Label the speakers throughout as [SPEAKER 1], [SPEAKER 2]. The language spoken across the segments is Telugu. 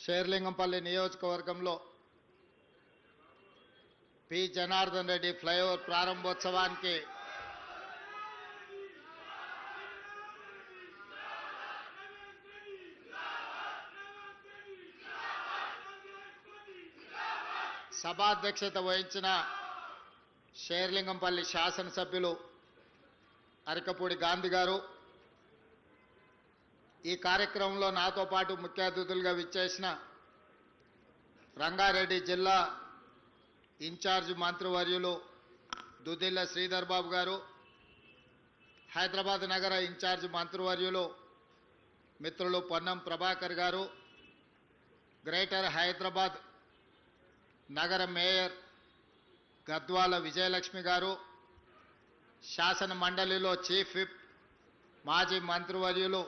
[SPEAKER 1] షేర్లింగంపల్లి నియోజకవర్గంలో పి జనార్దన్ రెడ్డి ఫ్లైఓవర్ ప్రారంభోత్సవానికి సభాధ్యక్షత వహించిన షేర్లింగంపల్లి శాసనసభ్యులు అరకపూడి గాంధీ గారు, ఈ కార్యక్రమంలో నాతో పాటు ముఖ్య అతిథులుగా విచ్చేసిన రంగారెడ్డి జిల్లా ఇన్ఛార్జ్ మంత్రివర్యులు దుద్దిల్ల శ్రీధర్ బాబు గారు, హైదరాబాద్ నగర ఇన్ఛార్జ్ మంత్రివర్యులు మిత్రులు పొన్నం ప్రభాకర్ గారు, గ్రేటర్ హైదరాబాద్ నగర మేయర్ గద్వాల విజయలక్ష్మి గారు, శాసన మండలిలో చీఫ్ విప్ మాజీ మంత్రివర్యులు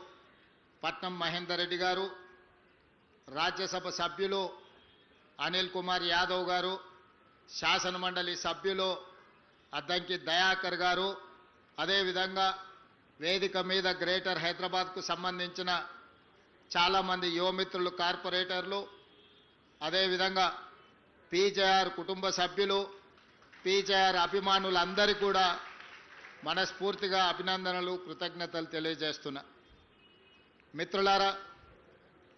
[SPEAKER 1] పట్నం మహేందర్ రెడ్డి గారు, రాజ్యసభ సభ్యులు అనిల్ కుమార్ యాదవ్ గారు, శాసన మండలి సభ్యులు అద్దంకి దయాకర్ గారు, అదేవిధంగా వేదిక మీద గ్రేటర్ హైదరాబాద్కు సంబంధించిన చాలామంది యువమిత్రులు కార్పొరేటర్లు, అదేవిధంగా పీజేఆర్ కుటుంబ సభ్యులు, పీజేఆర్ అభిమానులందరికీ కూడా మనస్ఫూర్తిగా అభినందనలు కృతజ్ఞతలు తెలియజేస్తున్నా. మిత్రులారా,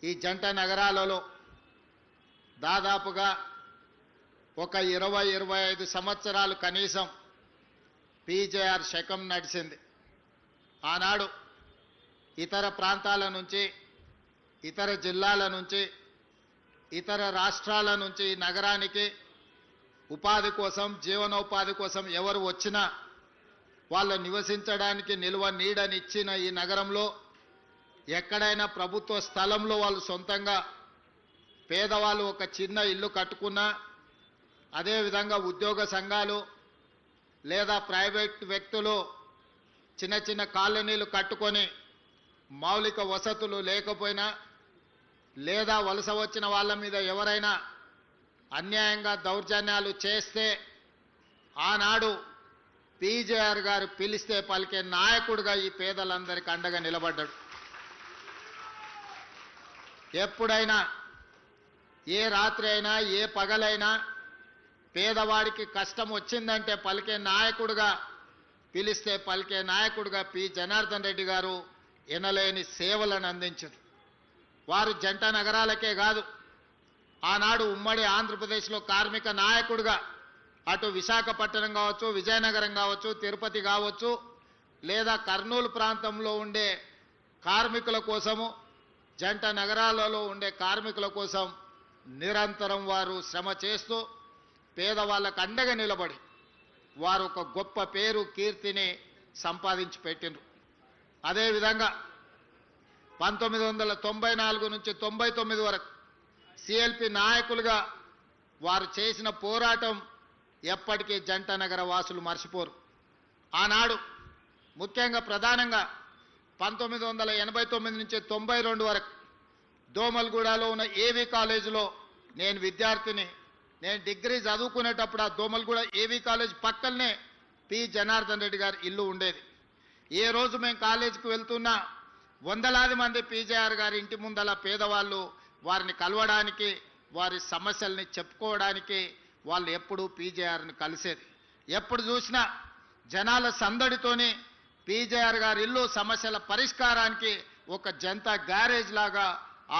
[SPEAKER 1] ఈ జంట నగరాలలో దాదాపుగా ఒక 20-25 సంవత్సరాలు కనీసం పీజేఆర్ శకం నడిచింది. ఆనాడు ఇతర ప్రాంతాల నుంచి, ఇతర జిల్లాల నుంచి, ఇతర రాష్ట్రాల నుంచి ఈ నగరానికి ఉపాధి కోసం, జీవనోపాధి కోసం ఎవరు వచ్చినా వాళ్ళు నివసించడానికి నిలువ నీడనిచ్చిన ఈ నగరంలో ఎక్కడైనా ప్రభుత్వ స్థలంలో వాళ్ళు సొంతంగా పేదవాళ్ళు ఒక చిన్న ఇల్లు కట్టుకున్నా, అదేవిధంగా ఉద్యోగ సంఘాలు లేదా ప్రైవేట్ వ్యక్తులు చిన్న చిన్న కాలనీలు కట్టుకొని మౌలిక వసతులు లేకపోయినా, లేదా వలస వచ్చిన వాళ్ళ మీద ఎవరైనా అన్యాయంగా దౌర్జన్యాలు చేస్తే ఆనాడు పీజేఆర్ గారు పిలిస్తే పలికే నాయకుడిగా ఈ పేదలందరికీ అండగా నిలబడ్డాడు. ఎప్పుడైనా, ఏ రాత్రి అయినా, ఏ పగలైనా పేదవాడికి కష్టం వచ్చిందంటే పలికే నాయకుడిగా, పిలిస్తే పలికే నాయకుడిగా పి జనార్దన్ రెడ్డి గారు ఎనలేని సేవలను అందించారు. వారు జంట నగరాలకే కాదు, ఆనాడు ఉమ్మడి ఆంధ్రప్రదేశ్లో కార్మిక నాయకుడిగా అటు విశాఖపట్నం కావచ్చు, విజయనగరం కావచ్చు, తిరుపతి కావచ్చు, లేదా కర్నూలు ప్రాంతంలో ఉండే కార్మికుల కోసము, జంట నగరాలలో ఉండే కార్మికుల కోసం నిరంతరం వారు శ్రమ చేస్తూ పేదవాళ్ళకు అండగా నిలబడి వారు ఒక గొప్ప పేరు, కీర్తిని సంపాదించి పెట్టిండ్రు. అదేవిధంగా 1994 నుంచి 99 వరకు సిఎల్పి నాయకులుగా వారు చేసిన పోరాటం ఎప్పటికీ జంట నగర వాసులు మర్చిపోరు. ఆనాడు ముఖ్యంగా ప్రధానంగా 1989 నుంచి 92 వరకు దోమల్గూడలో ఉన్న ఏవీ కాలేజీలో నేను విద్యార్థిని, నేను డిగ్రీ చదువుకునేటప్పుడు ఆ దోమల్గూడ ఏవీ కాలేజ్ పక్కనే పి జనార్దన్ రెడ్డి గారి ఇల్లు ఉండేది. ఏ రోజు మేము కాలేజీకి వెళ్తున్నా వందలాది మంది పీజేఆర్ గారి ఇంటి ముందల పేదవాళ్ళు వారిని కలవడానికి, వారి సమస్యల్ని చెప్పుకోవడానికి వాళ్ళు ఎప్పుడూ పీజేఆర్ని కలిసేది. ఎప్పుడు చూసినా జనాల సందడితోని పీజేఆర్ గారి ఇల్లు సమస్యల పరిష్కారానికి ఒక జనతా గ్యారేజ్ లాగా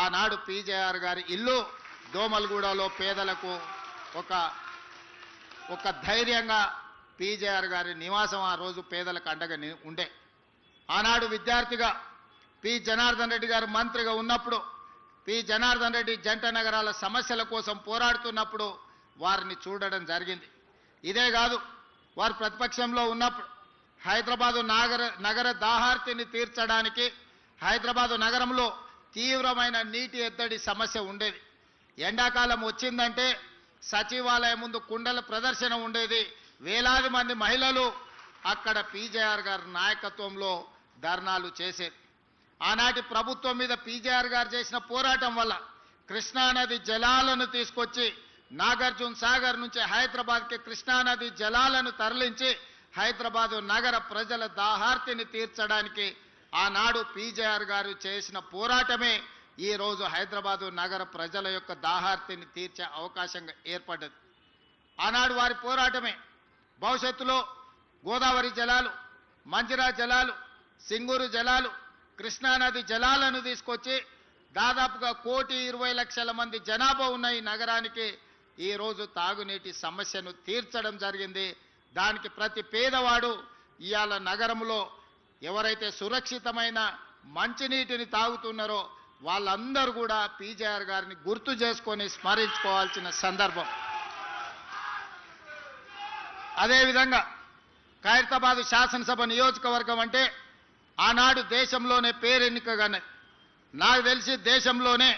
[SPEAKER 1] ఆనాడు పీజేఆర్ గారి ఇల్లు దోమల్గూడలో పేదలకు ఒక ధైర్యంగా పీజేఆర్ గారి నివాసం ఆ రోజు పేదలకు అండగా ఉండే. ఆనాడు విద్యార్థిగా పి జనార్దన్ రెడ్డి గారు మంత్రిగా ఉన్నప్పుడు పి జనార్దన్ రెడ్డి జంట నగరాల సమస్యల కోసం పోరాడుతున్నప్పుడు వారిని చూడడం జరిగింది. ఇదే కాదు, వారు ప్రతిపక్షంలో ఉన్నప్పుడు హైదరాబాదు నగర దాహార్తిని తీర్చడానికి హైదరాబాదు నగరంలో తీవ్రమైన నీటి ఎద్దడి సమస్య ఉండేది. ఎండాకాలం వచ్చిందంటే సచివాలయం ముందు కుండల ప్రదర్శన ఉండేది. వేలాది మంది మహిళలు అక్కడ పీజేఆర్ గారి నాయకత్వంలో ధర్నాలు చేసేది. ఆనాటి ప్రభుత్వం మీద పీజేఆర్ గారు చేసిన పోరాటం వల్ల కృష్ణానది జలాలను తీసుకొచ్చి నాగార్జున సాగర్ నుంచి హైదరాబాద్కి కృష్ణానది జలాలను తరలించి హైదరాబాదు నగర ప్రజల దాహార్తిని తీర్చడానికి ఆనాడు పీజేఆర్ గారు చేసిన పోరాటమే ఈరోజు హైదరాబాదు నగర ప్రజల యొక్క దాహార్తిని తీర్చే అవకాశంగా ఏర్పడ్డది. ఆనాడు వారి పోరాటమే భవిష్యత్తులో గోదావరి జలాలు, మంజిరా జలాలు, సింగూరు జలాలు, కృష్ణానది జలాలను తీసుకొచ్చి దాదాపుగా 1,20,00,000 మంది జనాభా ఉన్న ఈ నగరానికి ఈరోజు తాగునీటి సమస్యను తీర్చడం జరిగింది. దానికి ప్రతి పేదవాడు ఇవాళ నగరంలో ఎవరైతే సురక్షితమైన మంచినీటిని తాగుతున్నారో వాళ్ళందరూ కూడా పీజేఆర్ గారిని గుర్తు చేసుకొని స్మరించుకోవాల్సిన సందర్భం. అదేవిధంగా ఖైరతాబాద్ శాసనసభ నియోజకవర్గం అంటే ఆనాడు దేశంలోనే పేరెన్నికగానే, నాకు తెలిసి దేశంలోనే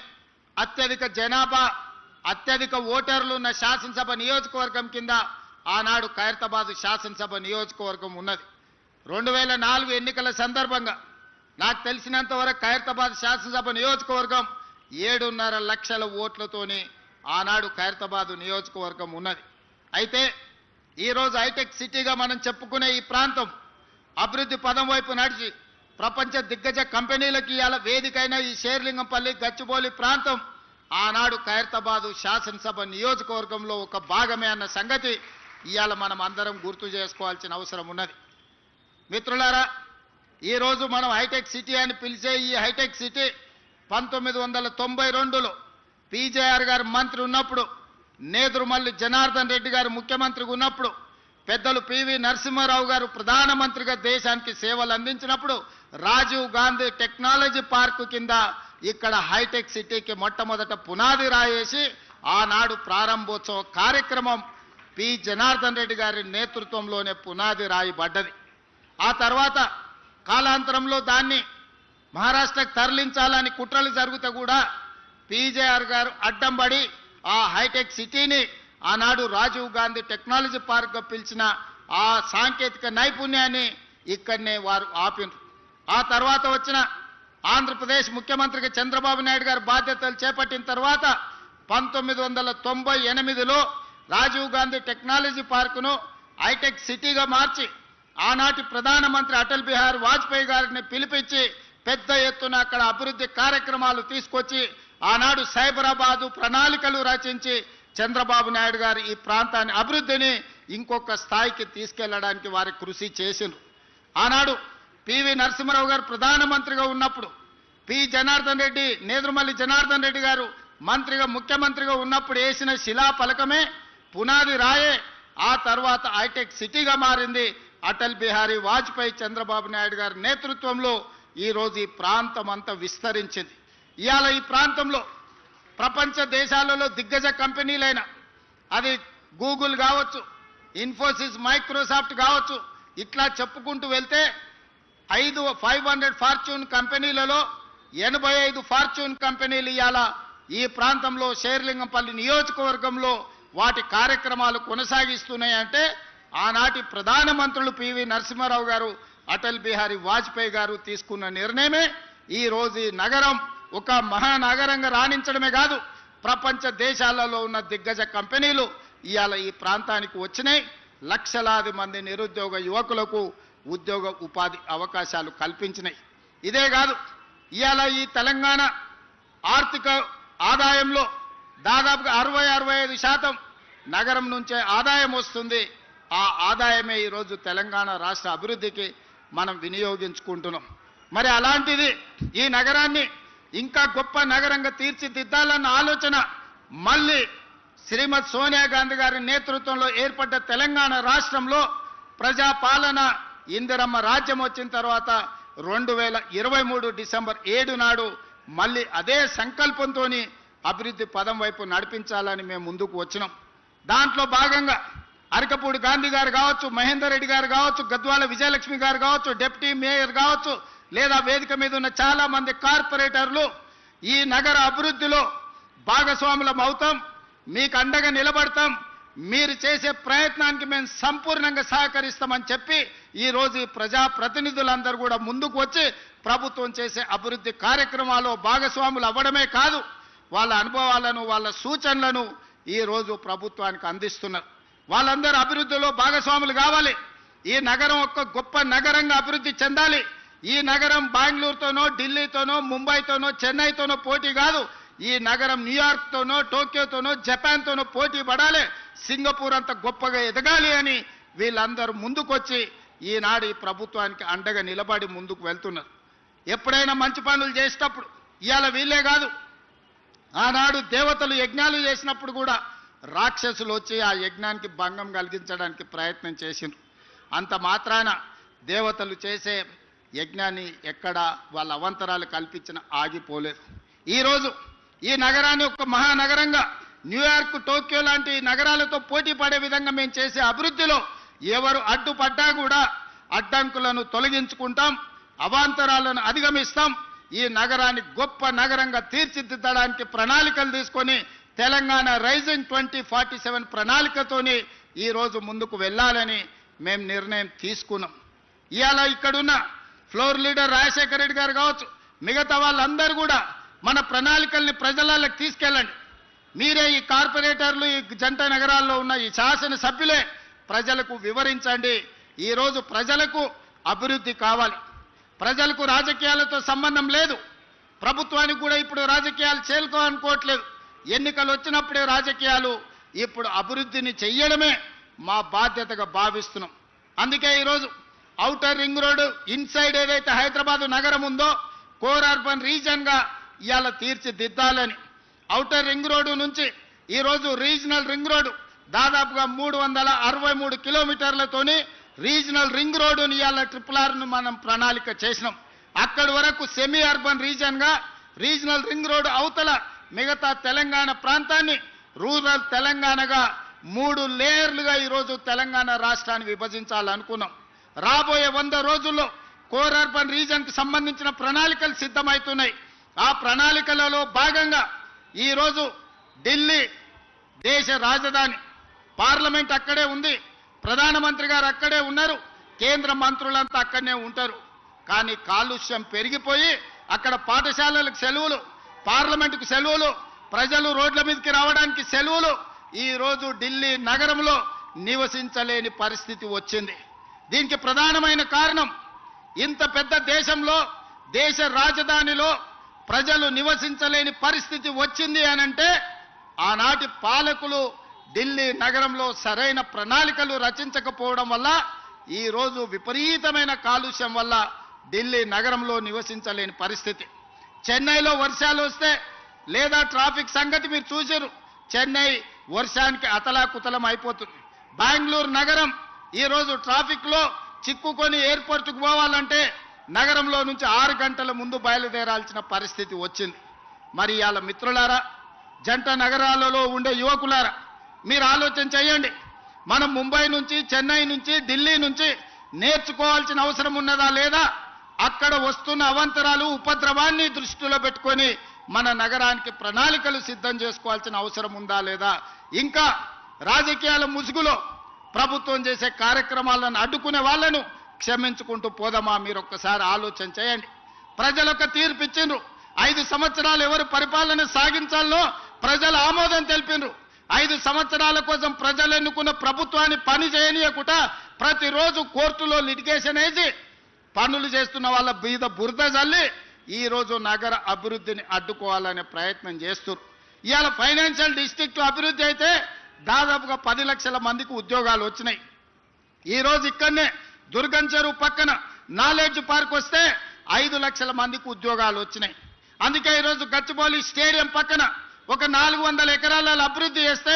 [SPEAKER 1] అత్యధిక జనాభా, అత్యధిక ఓటర్లు ఉన్న శాసనసభ నియోజకవర్గం కింద ఆనాడు ఖైరతాబాద్ శాసనసభ నియోజకవర్గం ఉన్నది. 2004 ఎన్నికల సందర్భంగా నాకు తెలిసినంత వరకు ఖైరతాబాద్ శాసనసభ నియోజకవర్గం 7.5 లక్షల ఓట్లతోని ఆనాడు ఖైరతాబాద్ నియోజకవర్గం ఉన్నది. అయితే ఈరోజు హైటెక్ సిటీగా మనం చెప్పుకునే ఈ ప్రాంతం అభివృద్ధి పదం వైపు నడిచి ప్రపంచ దిగ్గజ కంపెనీలకి ఇవాళ వేదికైన ఈ షేర్లింగంపల్లి, గచ్చిబౌలి ప్రాంతం ఆనాడు ఖైరతాబాదు శాసనసభ నియోజకవర్గంలో ఒక భాగమే అన్న సంగతి ఇవాళ మనం అందరం గుర్తు చేసుకోవాల్సిన అవసరం ఉన్నది. మిత్రులారా, ఈరోజు మనం హైటెక్ సిటీ అని పిలిచే ఈ హైటెక్ సిటీ 1992లో పీజేఆర్ గారు మంత్రి ఉన్నప్పుడు, నేదురుమల్లి జనార్దన్ రెడ్డి గారు ముఖ్యమంత్రిగా ఉన్నప్పుడు, పెద్దలు పివి నరసింహారావు గారు ప్రధానమంత్రిగా దేశానికి సేవలు అందించినప్పుడు రాజీవ్ గాంధీ టెక్నాలజీ పార్కు కింద ఇక్కడ హైటెక్ సిటీకి మొట్టమొదట పునాది రాయేసి ఆనాడు ప్రారంభోత్సవ కార్యక్రమం పి జనార్దన్ రెడ్డి గారి నేతృత్వంలోనే పునాది రాయబడ్డది. ఆ తర్వాత కాలాంతరంలో దాన్ని మహారాష్ట్రకు తరలించాలని కుట్రలు జరుగుతూ కూడా పీజేఆర్ గారు అడ్డంబడి ఆ హైటెక్ సిటీని ఆనాడు రాజీవ్ గాంధీ టెక్నాలజీ పార్క్గా పిలిచిన ఆ సాంకేతిక నైపుణ్యాన్ని ఇక్కడనే వారు ఆపినారు. ఆ తర్వాత వచ్చిన ఆంధ్రప్రదేశ్ ముఖ్యమంత్రిగా చంద్రబాబు నాయుడు గారు బాధ్యతలు చేపట్టిన తర్వాత 1998లో రాజీవ్ గాంధీ టెక్నాలజీ పార్కును హైటెక్ సిటీగా మార్చి ఆనాటి ప్రధానమంత్రి అటల్ బిహారీ వాజ్పేయి గారిని పిలిపించి పెద్ద ఎత్తున అక్కడ అభివృద్ధి కార్యక్రమాలు తీసుకొచ్చి ఆనాడు సైబరాబాదు ప్రణాళికలు రచించి చంద్రబాబు నాయుడు గారు ఈ ప్రాంతాన్ని అభివృద్ధిని ఇంకొక స్థాయికి తీసుకెళ్లడానికి వారి కృషి చేసిండ్రు. ఆనాడు పివి నరసింహారావు గారు ప్రధానమంత్రిగా ఉన్నప్పుడు, పి జనార్దన్ రెడ్డి, నేదురుమల్లి జనార్దన్ రెడ్డి గారు మంత్రిగా, ముఖ్యమంత్రిగా ఉన్నప్పుడు వేసిన శిలా ఫలకమే పునాది రాయే ఆ తర్వాత హైటెక్ సిటీగా మారింది. అటల్ బిహారీ వాజ్పేయి, చంద్రబాబు నాయుడు గారి నేతృత్వంలో ఈరోజు ఈ ప్రాంతం అంతా విస్తరించింది. ఇవాళ ఈ ప్రాంతంలో ప్రపంచ దేశాలలో దిగ్గజ కంపెనీలైన అది గూగుల్ కావచ్చు, ఇన్ఫోసిస్, మైక్రోసాఫ్ట్ కావచ్చు, ఇట్లా చెప్పుకుంటూ వెళ్తే 500 ఫార్చ్యూన్ కంపెనీలలో 85 ఫార్చ్యూన్ కంపెనీలు ఇవాళ ఈ ప్రాంతంలో షేర్లింగంపల్లి నియోజకవర్గంలో వాటి కార్యక్రమాలు కొనసాగిస్తున్నాయంటే ఆనాటి ప్రధానమంత్రులు పివి నరసింహారావు గారు, అటల్ బిహారీ వాజ్పేయి గారు తీసుకున్న నిర్ణయమే ఈ రోజు ఈ నగరం ఒక మహానగరంగా రాణించడమే కాదు, ప్రపంచ దేశాలలో ఉన్న దిగ్గజ కంపెనీలు ఇవాళ ఈ ప్రాంతానికి వచ్చినాయి. లక్షలాది మంది నిరుద్యోగ యువకులకు ఉద్యోగ ఉపాధి అవకాశాలు కల్పించినాయి. ఇదే కాదు, ఇవాళ ఈ తెలంగాణ ఆర్థిక ఆదాయంలో దాదాపుగా 60-65% నగరం నుంచే ఆదాయం వస్తుంది. ఆ ఆదాయమే ఈరోజు తెలంగాణ రాష్ట్ర అభివృద్ధికి మనం వినియోగించుకుంటున్నాం. మరి అలాంటిది ఈ నగరాన్ని ఇంకా గొప్ప నగరంగా తీర్చిదిద్దాలన్న ఆలోచన మళ్ళీ శ్రీమతి సోనియా గాంధీ గారి నేతృత్వంలో ఏర్పడ్డ తెలంగాణ రాష్ట్రంలో ప్రజాపాలన ఇందిరమ్మ రాజ్యం వచ్చిన తర్వాత 2023 డిసెంబర్ 7 నాడు మళ్ళీ అదే సంకల్పంతో అభివృద్ధి పదం వైపు నడిపించాలని మేము ముందుకు వచ్చినాం. దాంట్లో భాగంగా అరకపూడి గాంధీ గారు కావచ్చు, మహేందర్ రెడ్డి గారు కావచ్చు, గద్వాల విజయలక్ష్మి గారు కావచ్చు, డిప్యూటీ మేయర్ కావచ్చు, లేదా వేదిక మీద ఉన్న చాలా మంది కార్పొరేటర్లు ఈ నగర అభివృద్ధిలో భాగస్వాములం అవుతాం, మీకు అండగా నిలబడతాం, మీరు చేసే ప్రయత్నానికి మేము సంపూర్ణంగా సహకరిస్తామని చెప్పి ఈరోజు ఈ ప్రజాప్రతినిధులందరూ కూడా ముందుకు వచ్చి ప్రభుత్వం చేసే అభివృద్ధి కార్యక్రమాల్లో భాగస్వాములు అవ్వడమే కాదు, వాళ్ళ అనుభవాలను, వాళ్ళ సూచనలను ఈరోజు ప్రభుత్వానికి అందిస్తున్నారు. వాళ్ళందరూ అభివృద్ధిలో భాగస్వాములు కావాలి. ఈ నగరం ఒక గొప్ప నగరంగా అభివృద్ధి చెందాలి. ఈ నగరం బెంగళూరుతోనో ఢిల్లీతోనో ముంబైతోనో చెన్నైతోనో పోటీ కాదు. ఈ నగరం న్యూయార్క్తోనో టోక్యోతోనో జపాన్తోనో పోటీ పడాలి, సింగపూర్ అంత గొప్పగా ఎదగాలి అని వీళ్ళందరూ ముందుకొచ్చి ఈనాడు ఈ ప్రభుత్వానికి అండగా నిలబడి ముందుకు వెళ్తున్నారు. ఎప్పుడైనా మంచి పనులు చేసేటప్పుడు ఇవాళ వీళ్ళే కాదు, ఆనాడు దేవతలు యజ్ఞాలు చేసినప్పుడు కూడా రాక్షసులు వచ్చి ఆ యజ్ఞానికి భంగం కలిగించడానికి ప్రయత్నం చేసిండ్రు. అంత మాత్రాన దేవతలు చేసే యజ్ఞాన్ని ఎక్కడ వాళ్ళ అవంతరాలు కల్పించిన ఆగిపోలేదు. ఈరోజు ఈ నగరాన్ని ఒక మహానగరంగా న్యూయార్క్ టోక్యో లాంటి నగరాలతో పోటీ పడే విధంగా మేము చేసే అభివృద్ధిలో ఎవరు అడ్డుపడ్డా కూడా అడ్డంకులను తొలగించుకుంటాం, అవాంతరాలను అధిగమిస్తాం. ఈ నగరాన్ని గొప్ప నగరంగా తీర్చిదిద్దడానికి ప్రణాళికలు తీసుకొని తెలంగాణ రైజింగ్ 2047 ప్రణాళికతోని ఈరోజు ముందుకు వెళ్ళాలని మేము నిర్ణయం తీసుకున్నాం. ఇవాళ ఇక్కడున్న ఫ్లోర్ లీడర్ రాజశేఖర రెడ్డి గారు కావచ్చు, మిగతా వాళ్ళందరూ కూడా మన ప్రణాళికల్ని ప్రజలకు తీసుకెళ్ళండి. మీరే ఈ కార్పొరేటర్లు, ఈ జంట నగరాల్లో ఉన్న ఈ శాసన సభ్యులే ప్రజలకు వివరించండి. ఈరోజు ప్రజలకు అభివృద్ధి కావాలి, ప్రజలకు రాజకీయాలతో సంబంధం లేదు. ప్రభుత్వానికి కూడా ఇప్పుడు రాజకీయాలు చేరుకోవాలనుకోవట్లేదు. ఎన్నికలు వచ్చినప్పుడే రాజకీయాలు, ఇప్పుడు అభివృద్ధిని చెయ్యడమే మా బాధ్యతగా భావిస్తున్నాం. అందుకే ఈరోజు ఔటర్ రింగ్ రోడ్డు ఇన్సైడ్ ఏదైతే హైదరాబాద్ నగరం ఉందో కోర్ అర్బన్ రీజన్గా ఇవాళ తీర్చిదిద్దాలని, ఔటర్ రింగ్ రోడ్డు నుంచి ఈరోజు రీజనల్ రింగ్ రోడ్డు దాదాపుగా 363 కిలోమీటర్లతోని రీజనల్ రింగ్ రోడ్డుని ఇవాళ RRRను మనం ప్రణాళిక చేసినాం. అక్కడి వరకు సెమీ అర్బన్ రీజన్గా రీజనల్ రింగ్ రోడ్డు అవతల మిగతా తెలంగాణ ప్రాంతాన్ని రూరల్ తెలంగాణగా 3 లేయర్లుగా ఈరోజు తెలంగాణ రాష్ట్రాన్ని విభజించాలనుకున్నాం. రాబోయే 100 రోజుల్లో కోర్ అర్బన్ రీజన్కి సంబంధించిన ప్రణాళికలు సిద్ధమవుతున్నాయి. ఆ ప్రణాళికలలో భాగంగా ఈరోజు ఢిల్లీ దేశ రాజధాని, పార్లమెంట్ అక్కడే ఉంది, ప్రధానమంత్రి గారు అక్కడే ఉన్నారు, కేంద్ర మంత్రులంతా అక్కడనే ఉంటారు. కానీ కాలుష్యం పెరిగిపోయి అక్కడ పాఠశాలలకు సెలవులు, పార్లమెంటుకు సెలవులు, ప్రజలు రోడ్ల మీదకి రావడానికి సెలవులు. ఈరోజు ఢిల్లీ నగరంలో నివసించలేని పరిస్థితి వచ్చింది. దీనికి ప్రధానమైన కారణం, ఇంత పెద్ద దేశంలో దేశ రాజధానిలో ప్రజలు నివసించలేని పరిస్థితి వచ్చింది అనంటే ఆనాటి పాలకులు ఢిల్లీ నగరంలో సరైన ప్రణాళికలు రచించకపోవడం వల్ల ఈరోజు విపరీతమైన కాలుష్యం వల్ల ఢిల్లీ నగరంలో నివసించలేని పరిస్థితి. చెన్నైలో వర్షాలు వస్తే లేదా ట్రాఫిక్ సంగతి మీరు చూసారు, చెన్నై వర్షానికి అతలాకుతలం అయిపోతుంది. బెంగళూరు నగరం ఈరోజు ట్రాఫిక్లో చిక్కుకొని ఎయిర్పోర్ట్కు పోవాలంటే నగరంలో నుంచి 6 గంటల ముందు బయలుదేరాల్సిన పరిస్థితి వచ్చింది. మరి ఇవాళ మిత్రులారా, జంట నగరాలలో ఉండే యువకులారా, మీరు ఆలోచన చేయండి. మనం ముంబై నుంచి, చెన్నై నుంచి, ఢిల్లీ నుంచి నేర్చుకోవాల్సిన అవసరం ఉన్నదా లేదా? అక్కడ వస్తున్న అవాంతరాలు, ఉపద్రవాన్ని దృష్టిలో పెట్టుకొని మన నగరానికి ప్రణాళికలు సిద్ధం చేసుకోవాల్సిన అవసరం ఉందా లేదా? ఇంకా రాజకీయాల ముసుగులో ప్రభుత్వం చేసే కార్యక్రమాలను అడ్డుకునే వాళ్ళను క్షమించుకుంటూ పోదామా? మీరు ఒక్కసారి ఆలోచన చేయండి. ప్రజలకు తీర్పు ఇచ్చిండ్రు. 5 సంవత్సరాలు ఎవరు పరిపాలన సాగించాలో ప్రజలు ఆమోదం తెలిపిండ్రు. 5 సంవత్సరాల కోసం ప్రజలు ఎన్నుకున్న ప్రభుత్వాన్ని పని చేయనీయకుండా ప్రతిరోజు కోర్టులో లిటిగేషన్ వేసి పనులు చేస్తున్న వాళ్ళ మీద బురద జల్లి ఈరోజు నగర అభివృద్ధిని అడ్డుకోవాలనే ప్రయత్నం చేస్తున్నారు. ఇవాళ ఫైనాన్షియల్ డిస్ట్రిక్ట్ అభివృద్ధి అయితే దాదాపుగా 10 లక్షల మందికి ఉద్యోగాలు వచ్చినాయి. ఈరోజు ఇక్కడనే దుర్గం చెరువు పక్కన నాలెడ్జ్ పార్క్ వస్తే 5 లక్షల మందికి ఉద్యోగాలు వచ్చినాయి. అందుకే ఈరోజు గచ్చిబౌలి స్టేడియం పక్కన ఒక 400 ఎకరాల అభివృద్ధి చేస్తే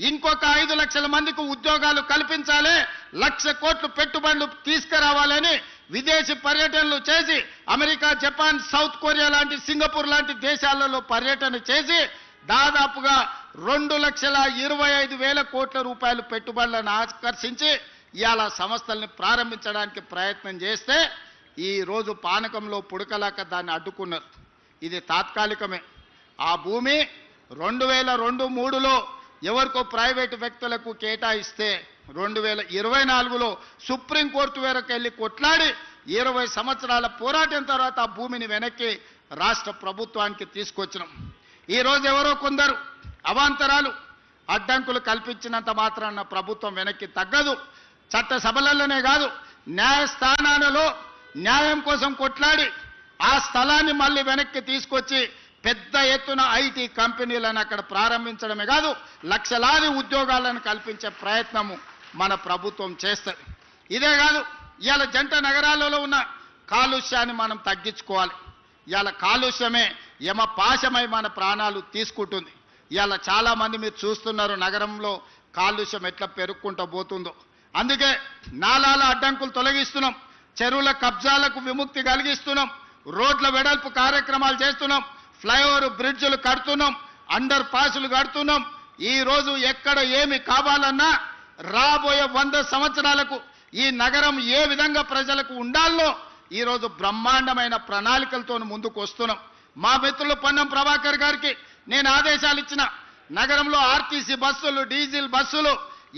[SPEAKER 1] ఇంకొక 5 లక్షల మందికి ఉద్యోగాలు కల్పించాలి, 1,00,000 కోట్లు పెట్టుబడులు తీసుకురావాలని విదేశీ పర్యటనలు చేసి అమెరికా, జపాన్, సౌత్ కొరియా లాంటి, సింగపూర్ లాంటి దేశాలలో పర్యటన చేసి దాదాపుగా 2,25,000 కోట్ల రూపాయలు పెట్టుబడులను ఆకర్షించి ఇవాళ సంస్థల్ని ప్రారంభించడానికి ప్రయత్నం చేస్తే ఈ రోజు పానకంలో పుడకలాక దాన్ని అడ్డుకున్నారు. ఇది తాత్కాలికమే. ఆ భూమి 2002-03లో ఎవరికో ప్రైవేటు వ్యక్తులకు కేటాయిస్తే 2024లో సుప్రీంకోర్టు వరకు వెళ్ళి కొట్లాడి 20 సంవత్సరాల పోరాటం తర్వాత ఆ భూమిని వెనక్కి రాష్ట్ర ప్రభుత్వానికి తీసుకొచ్చినాం. ఈరోజు ఎవరో కొందరు అవాంతరాలు, అడ్డంకులు కల్పించినంత మాత్రాన ప్రభుత్వం వెనక్కి తగ్గదు. చట్ట సభలలోనే కాదు, న్యాయస్థానాలలో న్యాయం కోసం కొట్లాడి ఆ స్థలాన్ని మళ్ళీ వెనక్కి తీసుకొచ్చి పెద్ద ఎత్తున ఐటీ కంపెనీలను అక్కడ ప్రారంభించడమే కాదు లక్షలాది ఉద్యోగాలను కల్పించే ప్రయత్నము మన ప్రభుత్వం చేస్తుంది. ఇదే కాదు, ఇవాళ జంట నగరాలలో ఉన్న కాలుష్యాన్ని మనం తగ్గించుకోవాలి. ఇవాళ కాలుష్యమే యమపాశమై మన ప్రాణాలు తీసుకుంటుంది. ఇవాళ చాలామంది మీరు చూస్తున్నారు నగరంలో కాలుష్యం ఎట్లా పెరుగుకుంటూ పోతుందో. అందుకే నాలాల అడ్డంకులు తొలగిస్తున్నాం, చెరువుల కబ్జాలకు విముక్తి కలిగిస్తున్నాం, రోడ్ల వెడల్పు కార్యక్రమాలు చేస్తున్నాం, ఫ్లైఓవర్ బ్రిడ్జ్లు కడుతున్నాం, అండర్ పాసులు కడుతున్నాం. ఈ రోజు ఎక్కడ ఏమి కావాలన్నా రాబోయే 100 సంవత్సరాలకు ఈ నగరం ఏ విధంగా ప్రజలకు ఉండాలో ఈరోజు బ్రహ్మాండమైన ప్రణాళికలతో ముందుకు వస్తున్నాం. మా మిత్రులు పొన్నం ప్రభాకర్ గారికి నేను ఆదేశాలు ఇచ్చిన, నగరంలో ఆర్టీసీ బస్సులు, డీజిల్ బస్సులు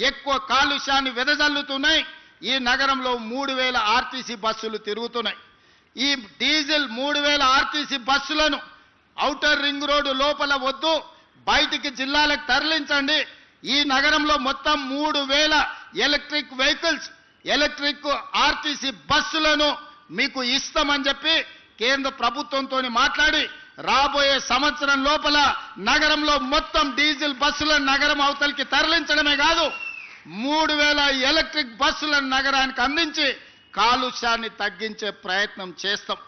[SPEAKER 1] ఎక్కువ కాలుష్యాన్ని వెదజల్లుతున్నాయి. ఈ నగరంలో 3000 ఆర్టీసీ బస్సులు తిరుగుతున్నాయి. ఈ డీజిల్ 3000 ఆర్టీసీ బస్సులను ఔటర్ రింగ్ రోడ్డు లోపల వద్దు, బయటికి జిల్లాలకు తరలించండి. ఈ నగరంలో మొత్తం 3000 ఎలక్ట్రిక్ వెహికల్స్, ఎలక్ట్రిక్ ఆర్టీసీ బస్సులను మీకు ఇస్తామని చెప్పి కేంద్ర ప్రభుత్వంతో మాట్లాడి రాబోయే సంవత్సరం లోపల నగరంలో మొత్తం డీజిల్ బస్సులను నగరం అవతలికి తరలించడమే కాదు 3000 ఎలక్ట్రిక్ బస్సులను నగరానికి అందించి కాలుష్యాన్ని తగ్గించే ప్రయత్నం చేస్తాం.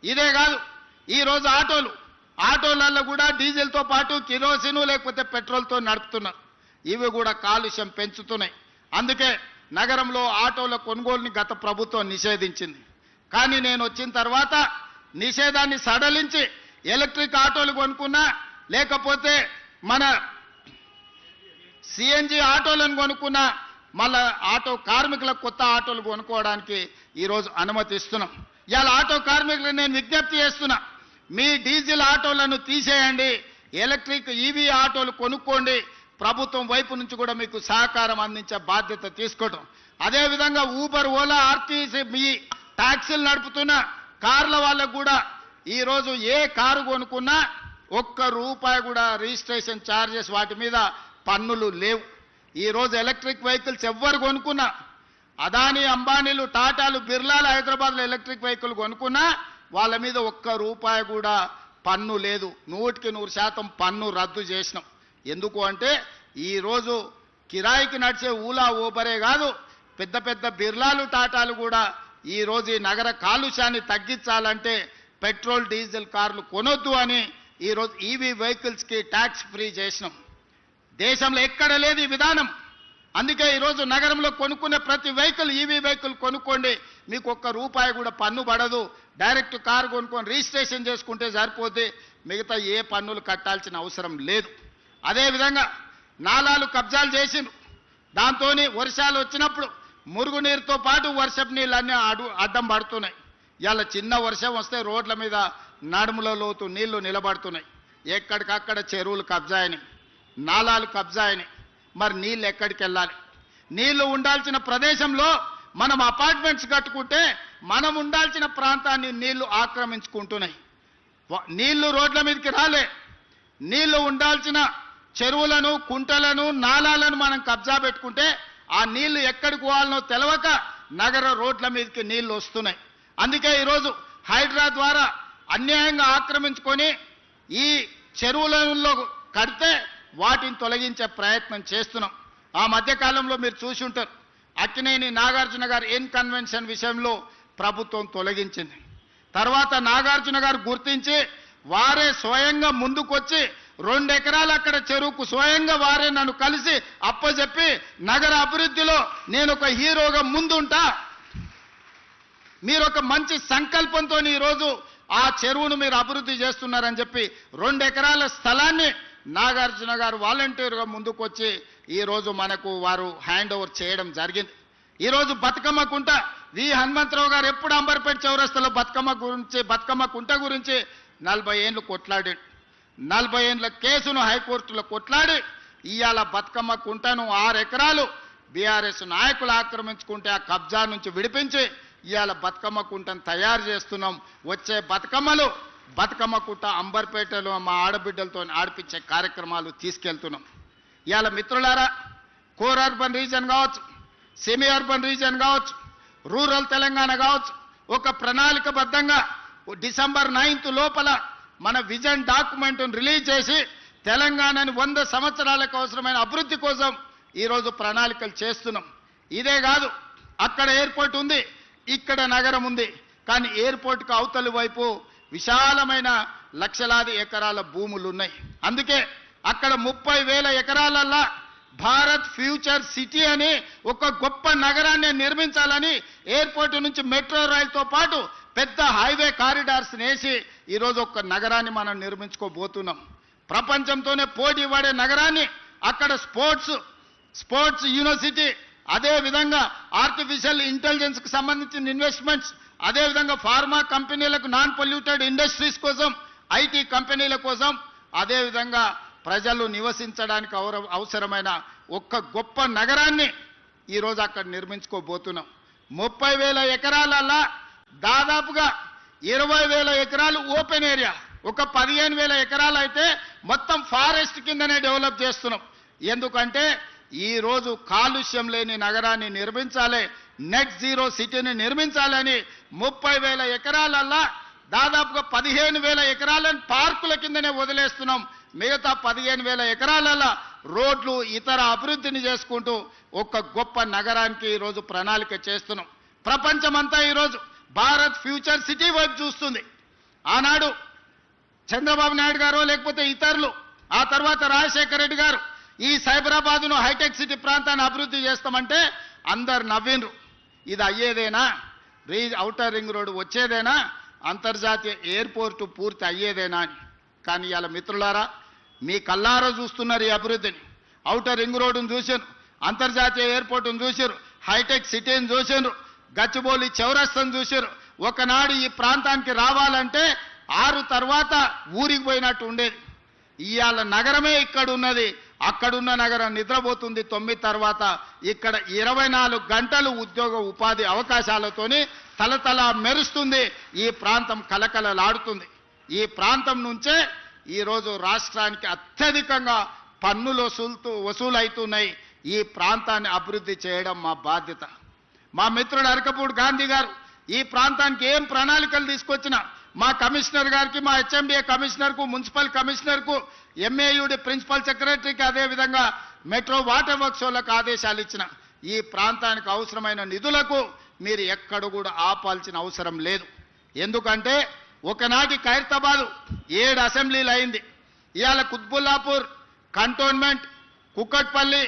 [SPEAKER 1] ఇదే కాదు, ఈరోజు ఆటోలలో కూడా డీజిల్తో పాటు కిరోసిన్ లేకపోతే పెట్రోల్తో నడుపుతున్నారు. ఇవి కూడా కాలుష్యం పెంచుతున్నాయి. అందుకే నగరంలో ఆటోల కొనుగోలుని గత ప్రభుత్వం నిషేధించింది. కానీ నేను వచ్చిన తర్వాత నిషేధాన్ని సడలించి ఎలక్ట్రిక్ ఆటోలు కొనుక్కున్నా, లేకపోతే మన సిఎన్జి ఆటోలను కొనుక్కున్నా, మళ్ళా ఆటో కార్మికులకు కొత్త ఆటోలు కొనుక్కోవడానికి ఈరోజు అనుమతిస్తున్నాం. ఇవాళ ఆటో కార్మికులకు నేను విజ్ఞప్తి చేస్తున్నా, మీ డీజిల్ ఆటోలను తీసేయండి, ఎలక్ట్రిక్ ఈవీ ఆటోలు కొనుక్కోండి. ప్రభుత్వం వైపు నుంచి కూడా మీకు సహకారం అందించే బాధ్యత తీసుకోవడం. అదేవిధంగా ఊబర్, ఓలా, ఆర్టీసీ మీ ట్యాక్సీలు నడుపుతున్న కార్ల వాళ్ళకు కూడా ఈరోజు ఏ కారు కొనుక్కున్నా ₹1 కూడా రిజిస్ట్రేషన్ ఛార్జెస్ వాటి మీద పన్నులు లేవు. ఈరోజు ఎలక్ట్రిక్ వెహికల్స్ ఎవ్వరు కొనుక్కున్నా, అదానీ, అంబానీలు, టాటాలు, బిర్లాలు హైదరాబాద్లో ఎలక్ట్రిక్ వెహికల్ కొనుక్కున్నా వాళ్ళ మీద ₹1 కూడా పన్ను లేదు. 100% పన్ను రద్దు చేసినాం. ఎందుకు అంటే ఈరోజు కిరాయికి నడిచే ఊలా, ఊబరే కాదు, పెద్ద పెద్ద బిర్లాలు, టాటాలు కూడా ఈరోజు ఈ నగర కాలుష్యాన్ని తగ్గించాలంటే పెట్రోల్, డీజిల్ కార్లు కొనొద్దు అని ఈరోజు ఈవీ వెహికల్స్కి ట్యాక్స్ ఫ్రీ చేసినాం. దేశంలో ఎక్కడ లేదు ఈ విధానం. అందుకే ఈరోజు నగరంలో కొనుక్కునే ప్రతి వెహికల్ ఈవీ వెహికల్ కొనుక్కోండి, మీకు ₹1 కూడా పన్ను పడదు. డైరెక్ట్ కారు కొనుక్కొని రిజిస్ట్రేషన్ చేసుకుంటే సరిపోతే మిగతా ఏ పన్నులు కట్టాల్సిన అవసరం లేదు. అదేవిధంగా నాలాలు కబ్జాలు చేసిండ్రు, దాంతో వర్షాలు వచ్చినప్పుడు మురుగునీరుతో పాటు వర్షపు నీళ్ళన్నీ అడ్డం పడుతున్నాయి. ఇవాళ చిన్న వర్షం వస్తే రోడ్ల మీద నడుముల లోతు నీళ్లు నిలబడుతున్నాయి. ఎక్కడికక్కడ చెరువులు కబ్జాయని, నాలాలు కబ్జాయని. మరి నీళ్ళు ఎక్కడికి వెళ్ళాలి? నీళ్లు ఉండాల్సిన ప్రదేశంలో మనం అపార్ట్మెంట్స్ కట్టుకుంటే మనం ఉండాల్సిన ప్రాంతాన్ని నీళ్లు ఆక్రమించుకుంటున్నాయి. నీళ్లు రోడ్ల మీదకి రాలే. నీళ్లు ఉండాల్సిన చెరువులను, కుంటలను, నాలాలను మనం కబ్జా పెట్టుకుంటే ఆ నీళ్లు ఎక్కడికి పోవాలనో తెలవక నగర రోడ్ల మీదకి నీళ్లు వస్తున్నాయి. అందుకే ఈరోజు హైడ్రా ద్వారా అన్యాయంగా ఆక్రమించుకొని ఈ చెరువులలో కడితే వాటిని తొలగించే ప్రయత్నం చేస్తున్నాం. ఆ మధ్యకాలంలో మీరు చూసి ఉంటారు, అక్కినేని నాగార్జున గారు కన్వెన్షన్ విషయంలో ప్రభుత్వం తొలగించింది. తర్వాత నాగార్జున గారు గుర్తించి వారే స్వయంగా ముందుకొచ్చి 2 ఎకరాలు అక్కడ చెరువుకు స్వయంగా వారే నన్ను కలిసి అప్పచెప్పి నగర అభివృద్ధిలో నేను ఒక హీరోగా ముందుంటా, మీరు ఒక మంచి సంకల్పంతో ఈరోజు ఆ చెరువును మీరు అభివృద్ధి చేస్తున్నారని చెప్పి 2 ఎకరాల స్థలాన్ని నాగార్జున గారు వాలంటీర్గా ముందుకొచ్చి ఈరోజు మనకు వారు హ్యాండ్ ఓవర్ చేయడం జరిగింది. ఈరోజు బతుకమ్మ కుంట వి హనుమంతరావు గారు ఎప్పుడు అంబర్పేట చౌరస్తాలో బతుకమ్మ కుంట గురించి 40 ఏళ్ళు కొట్లాడాడు. 40 ఏళ్ళ కేసును హైకోర్టులో కొట్లాడి ఇవాళ బతుకమ్మ కుంటను 6 ఎకరాలు బీఆర్ఎస్ నాయకులు ఆక్రమించుకుంటే ఆ కబ్జా నుంచి విడిపించి ఇవాళ బతుకమ్మ కుంటను తయారు చేస్తున్నాం. వచ్చే బతుకమ్మలు బతుకమ్మ కుంట అంబర్పేటలో మా ఆడబిడ్డలతో ఆడిపించే కార్యక్రమాలు తీసుకెళ్తున్నాం. ఇవాళ మిత్రులారా, కోర్ అర్బన్ రీజన్ కావచ్చు, సెమీ అర్బన్ రీజన్ కావచ్చు, రూరల్ తెలంగాణ కావచ్చు, ఒక ప్రణాళికబద్ధంగా డిసెంబర్ 9th లోపల మన విజన్ డాక్యుమెంట్ను రిలీజ్ చేసి తెలంగాణని 100 సంవత్సరాలకు అవసరమైన అభివృద్ధి కోసం ఈరోజు ప్రణాళికలు చేస్తున్నాం. ఇదే కాదు, అక్కడ ఎయిర్పోర్ట్ ఉంది, ఇక్కడ నగరం ఉంది. కానీ ఎయిర్పోర్ట్కు అవతలి వైపు విశాలమైన లక్షలాది ఎకరాల భూములు ఉన్నాయి. అందుకే అక్కడ 30,000 ఎకరాలల్లా భారత్ ఫ్యూచర్ సిటీ అని ఒక గొప్ప నగరాన్ని నిర్మించాలని ఎయిర్పోర్ట్ నుంచి మెట్రో రైలుతో పాటు పెద్ద హైవే కారిడార్స్ వేసి ఈరోజు ఒక నగరాన్ని మనం నిర్మించుకోబోతున్నాం. ప్రపంచంతోనే పోటీ పడే నగరాన్ని అక్కడ స్పోర్ట్స్ యూనివర్సిటీ, అదే విధంగా ఆర్టిఫిషియల్ ఇంటెలిజెన్స్కి సంబంధించిన ఇన్వెస్ట్మెంట్స్, అదే విధంగా ఫార్మా కంపెనీలకు నాన్ పొల్యూటెడ్ ఇండస్ట్రీస్ కోసం, ఐటీ కంపెనీల కోసం, అదే విధంగా ప్రజలు నివసించడానికి అవసరమైన ఒక్క గొప్ప నగరాన్ని ఈరోజు అక్కడ నిర్మించుకోబోతున్నాం. 30,000 ఎకరాలల్లా దాదాపుగా 20,000 ఎకరాలు ఓపెన్ ఏరియా, ఒక 15,000 ఎకరాలు అయితే మొత్తం ఫారెస్ట్ కిందనే డెవలప్ చేస్తున్నాం. ఎందుకంటే ఈరోజు కాలుష్యం లేని నగరాన్ని నిర్మించాలి, నెట్ జీరో సిటీని నిర్మించాలని 30,000 ఎకరాలల్లా దాదాపుగా 15,000 ఎకరాలను పార్కుల కిందనే వదిలేస్తున్నాం. మిగతా 15,000 ఎకరాలలో రోడ్లు ఇతర అభివృద్ధిని చేసుకుంటూ ఒక గొప్ప నగరానికి ఈరోజు ప్రణాళిక చేస్తున్నాం. ప్రపంచమంతా ఈరోజు భారత్ ఫ్యూచర్ సిటీ వైపు చూస్తుంది. ఆనాడు చంద్రబాబు నాయుడు గారు లేకపోతే ఇతరులు, ఆ తర్వాత రాజశేఖర రెడ్డి గారు ఈ సైబరాబాదును హైటెక్ సిటీ ప్రాంతాన్ని అభివృద్ధి చేస్తామంటే అందరు నవ్విండ్రు. ఇది అయ్యేదేనా? ఔటర్ రింగ్ రోడ్డు వచ్చేదేనా? అంతర్జాతీయ ఎయిర్పోర్టు పూర్తి అయ్యేదేనా అని. కానీ ఇవాళ మిత్రులారా, మీ కల్లారా చూస్తున్నారు ఈ అభివృద్ధిని. ఔటర్ రింగ్ రోడ్డును చూశారు, అంతర్జాతీయ ఎయిర్పోర్టును చూశారు, హైటెక్ సిటీని చూశారు, గచ్చిబౌలి చౌరస్తాను చూశారు. ఒకనాడు ఈ ప్రాంతానికి రావాలంటే 6 తర్వాత ఊరికి పోయినట్టు ఉండేది. ఇవాళ నగరమే ఇక్కడ ఉన్నది, అక్కడున్న నగరం నిద్రపోతుంది 9 తర్వాత. ఇక్కడ 24 గంటలు ఉద్యోగ ఉపాధి అవకాశాలతోని తలతల మెరుస్తుంది. ఈ ప్రాంతం కలకలలాడుతుంది. ఈ ప్రాంతం నుంచే ఈరోజు రాష్ట్రానికి అత్యధికంగా పన్నులు వసూలవుతున్నాయి. ఈ ప్రాంతాన్ని అభివృద్ధి చేయడం మా బాధ్యత. మా మిత్రుడు అరకపూడి గాంధీ గారు ఈ ప్రాంతానికి ఏం ప్రణాళికలు తీసుకొచ్చినా మా కమిషనర్ గారికి, మా హెచ్ఎండిఏ కమిషనర్కు, మున్సిపల్ కమిషనర్కు, ఎంఏయుడి ప్రిన్సిపల్ సెక్రటరీకి, అదేవిధంగా మెట్రో వాటర్ వర్క్స్ వాళ్ళకు ఆదేశాలు ఇచ్చిన ఈ ప్రాంతానికి అవసరమైన నిధులకు మీరు ఎక్కడ కూడా ఆపాల్సిన అవసరం లేదు. ఎందుకంటే ఒకనాటి ఖైరతాబాదు 7 అసెంబ్లీలు అయింది. ఇవాళ Kutbullapur, Cantonment, Kukatpally,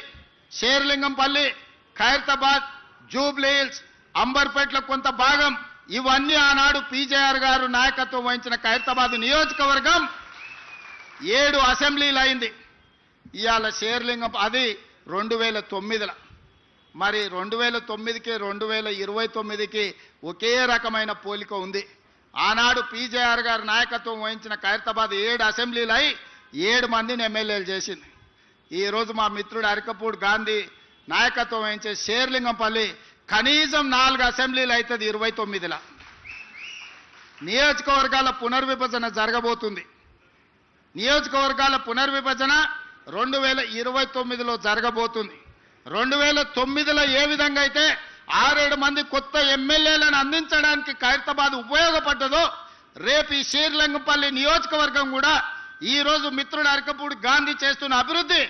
[SPEAKER 1] Serilingampally, Khairatabad, Jubilee Hills, అంబర్పేటలో కొంత భాగం, ఇవన్నీ ఆనాడు పీజేఆర్ గారు నాయకత్వం వహించిన ఖైరతాబాద్ నియోజకవర్గం 7 అసెంబ్లీలు అయింది. ఇవాళ షేర్లింగం అది 2009లో. మరి 2009కి 2029కి ఒకే రకమైన పోలిక ఉంది. ఆనాడు పీజేఆర్ గారు నాయకత్వం వహించిన ఖైరతాబాద్ 7 అసెంబ్లీలు అయి 7 మందిని ఎమ్మెల్యేలు చేసింది. ఈరోజు మా మిత్రుడు అరకపూడి గాంధీ నాయకత్వం వహించే షేర్లింగంపల్లి కనీసం 4 అసెంబ్లీలు అవుతుంది 29లో. నియోజకవర్గాల పునర్విభజన జరగబోతుంది. నియోజకవర్గాల పునర్విభజన 2029లో జరగబోతుంది. 2009లో ఏ విధంగా అయితే 6-7 మంది కొత్త ఎమ్మెల్యేలను అందించడానికి ఖైరతాబాద్ ఉపయోగపడ్డదో, రేపు ఈ షేర్లింగంపల్లి నియోజకవర్గం కూడా ఈరోజు మిత్రుడు అరకపూడి గాంధీ చేస్తున్న అభివృద్ధి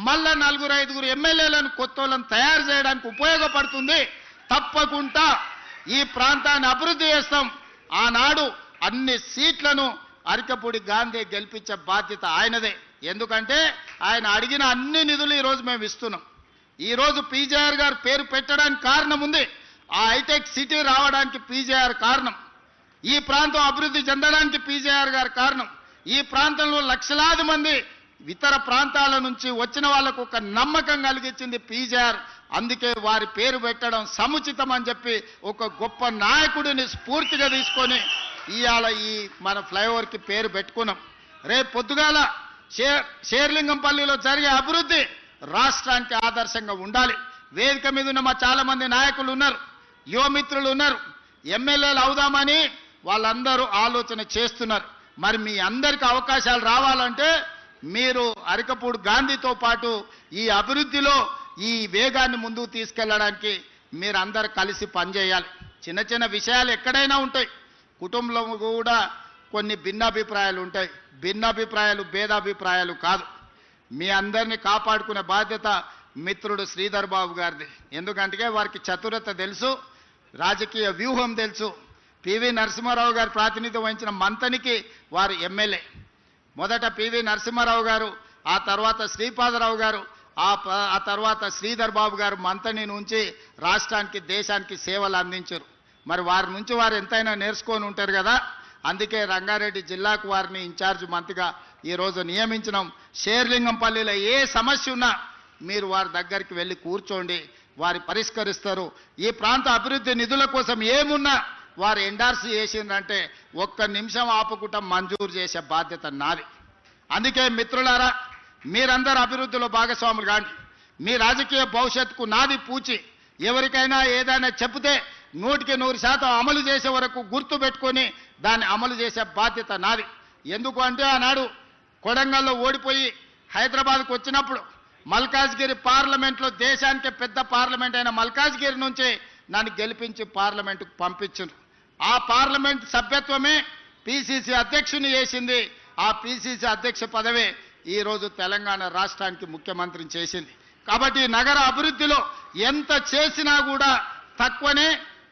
[SPEAKER 1] మళ్ళా 4-5 ఎమ్మెల్యేలను కొత్తలను తయారు చేయడానికి ఉపయోగపడుతుంది. తప్పకుండా ఈ ప్రాంతాన్ని అభివృద్ధి చేస్తాం. ఆనాడు అన్ని సీట్లను అరకపూడి గాంధీ గెలిపించే బాధ్యత ఆయనదే. ఎందుకంటే ఆయన అడిగిన అన్ని నిధులు ఈరోజు మేము ఇస్తున్నాం. ఈరోజు పీజేఆర్ గారు పేరు పెట్టడానికి కారణం ఉంది. ఆ హైటెక్ సిటీ రావడానికి పీజేఆర్ కారణం. ఈ ప్రాంతం అభివృద్ధి చెందడానికి పీజేఆర్ గారు కారణం. ఈ ప్రాంతంలో లక్షలాది మంది ఇతర ప్రాంతాల నుంచి వచ్చిన వాళ్లకు ఒక నమ్మకం కలిగించింది పీజేఆర్. అందుకే వారి పేరు పెట్టడం సముచితం అని చెప్పి ఒక గొప్ప నాయకుడిని స్ఫూర్తిగా తీసుకొని ఇవాళ ఈ మన ఫ్లైఓవర్కి పేరు పెట్టుకున్నాం. రేపు పొద్దుగాల షేర్లింగంపల్లిలో జరిగే అభివృద్ధి రాష్ట్రానికి ఆదర్శంగా ఉండాలి. వేదిక మీద ఉన్న మా చాలా మంది నాయకులు ఉన్నారు, యువమిత్రులు ఉన్నారు, ఎమ్మెల్యేలు అవుదామని వాళ్ళందరూ ఆలోచన చేస్తున్నారు. మరి మీ అందరికీ అవకాశాలు రావాలంటే మీరు అరకపూడి గాంధీతో పాటు ఈ అభివృద్ధిలో ఈ వేగాన్ని ముందుకు తీసుకెళ్లడానికి మీరందరూ కలిసి పనిచేయాలి. చిన్న చిన్న విషయాలు ఎక్కడైనా ఉంటాయి. కుటుంబంలో కూడా కొన్ని భిన్నాభిప్రాయాలు ఉంటాయి. భిన్నాభిప్రాయాలు భేదాభిప్రాయాలు కాదు. మీ అందరినీ కాపాడుకునే బాధ్యత మిత్రుడు శ్రీధర్ బాబు గారిది. ఎందుకంటే వారికి చతురత తెలుసు, రాజకీయ వ్యూహం తెలుసు. పివి నరసింహారావు గారు ప్రాతినిధ్యం వహించిన మంతనికి వారు ఎమ్మెల్యే. మొదట పివి నరసింహారావు గారు, ఆ తర్వాత శ్రీపాదరావు గారు, ఆ తర్వాత శ్రీధర్ బాబు గారు మంతని నుంచి రాష్ట్రానికి దేశానికి సేవలు అందించారు. మరి వారి నుంచి వారు ఎంతైనా నేర్చుకొని ఉంటారు కదా. అందుకే రంగారెడ్డి జిల్లాకు వారిని ఇన్ఛార్జ్ మంత్రిగా ఈరోజు నియమించినాం. షేర్లింగంపల్లిలో ఏ సమస్య ఉన్నా మీరు వారి దగ్గరికి వెళ్ళి కూర్చోండి, వారి పరిష్కరిస్తారు. ఈ ప్రాంత అభివృద్ధి నిధుల కోసం ఏమున్నా వారు ఎండార్స్ చేసిందంటే ఒక్క నిమిషం ఆపుకుంటా మంజూరు చేసే బాధ్యత నాది. అందుకే మిత్రులారా, మీరందరూ అభివృద్ధిలో భాగస్వాములు కాండి. మీ రాజకీయ భవిష్యత్తుకు నాది పూచి. ఎవరికైనా ఏదైనా చెప్తే 100% అమలు చేసే వరకు గుర్తు పెట్టుకొని దాన్ని అమలు చేసే బాధ్యత నాది. ఎందుకు అంటే ఆనాడు కొడంగల్లో ఓడిపోయి హైదరాబాద్కు వచ్చినప్పుడు మల్కాజ్గిరి పార్లమెంట్లో, దేశానికి పెద్ద పార్లమెంట్ అయిన మల్కాజ్గిరి నుంచి నన్ను గెలిపించి పార్లమెంటుకు పంపించారు. ఆ పార్లమెంట్ సభ్యత్వమే పిసిసి అధ్యక్షుని చేసింది. ఆ పిసిసి అధ్యక్ష పదవే ఈరోజు తెలంగాణ రాష్ట్రానికి ముఖ్యమంత్రిని చేసింది. కాబట్టి నగర అభివృద్ధిలో ఎంత చేసినా కూడా తక్కువనే.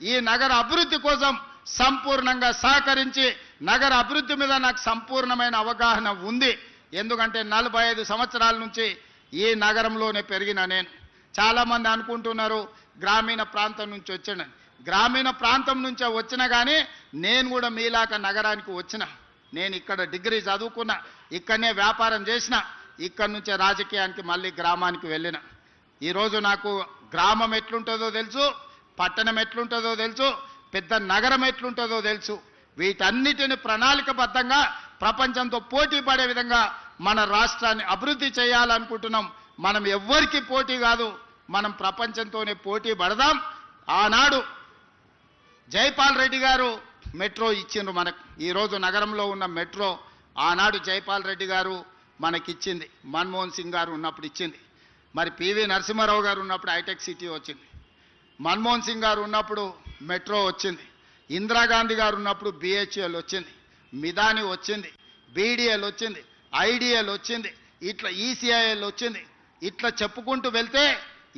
[SPEAKER 1] ఈ నగర అభివృద్ధి కోసం సంపూర్ణంగా సహకరించి, నగర అభివృద్ధి మీద నాకు సంపూర్ణమైన అవగాహన ఉంది. ఎందుకంటే 45 సంవత్సరాల నుంచి ఈ నగరంలోనే పెరిగిన నేను. చాలామంది అనుకుంటున్నారు గ్రామీణ ప్రాంతం నుంచి వచ్చాను. గ్రామీణ ప్రాంతం నుంచే వచ్చినా కానీ నేను కూడా మీలాక నగరానికి వచ్చిన. నేను ఇక్కడ డిగ్రీ చదువుకున్నా, ఇక్కడనే వ్యాపారం చేసిన, ఇక్కడి నుంచే రాజకీయానికి మళ్ళీ గ్రామానికి వెళ్ళిన. ఈరోజు నాకు గ్రామం ఎట్లుంటుందో తెలుసు, పట్టణం ఎట్లుంటుందో తెలుసు, పెద్ద నగరం ఎట్లుంటుందో తెలుసు. వీటన్నిటిని ప్రణాళికబద్ధంగా ప్రపంచంతో పోటీ పడే విధంగా మన రాష్ట్రాన్ని అభివృద్ధి చేయాలనుకుంటున్నాం. మనం ఎవ్వరికి పోటీ కాదు, మనం ప్రపంచంతోనే పోటీ పడదాం. ఆనాడు జైపాల్ రెడ్డి గారు మెట్రో ఇచ్చిండ్రు మనకు. ఈరోజు నగరంలో ఉన్న మెట్రో ఆనాడు జైపాల్ రెడ్డి గారు మనకిచ్చింది. మన్మోహన్ సింగ్ గారు ఉన్నప్పుడు ఇచ్చింది. మరి పివి నరసింహారావు గారు ఉన్నప్పుడు హైటెక్ సిటీ వచ్చింది. మన్మోహన్ సింగ్ గారు ఉన్నప్పుడు మెట్రో వచ్చింది. ఇందిరాగాంధీ గారు ఉన్నప్పుడు బిహెచ్ఎల్ వచ్చింది, మిదాని వచ్చింది, బీడీఎల్ వచ్చింది, ఐడిఎల్ వచ్చింది, ఇట్లా ఈసీఐఎల్ వచ్చింది. ఇట్లా చెప్పుకుంటూ వెళ్తే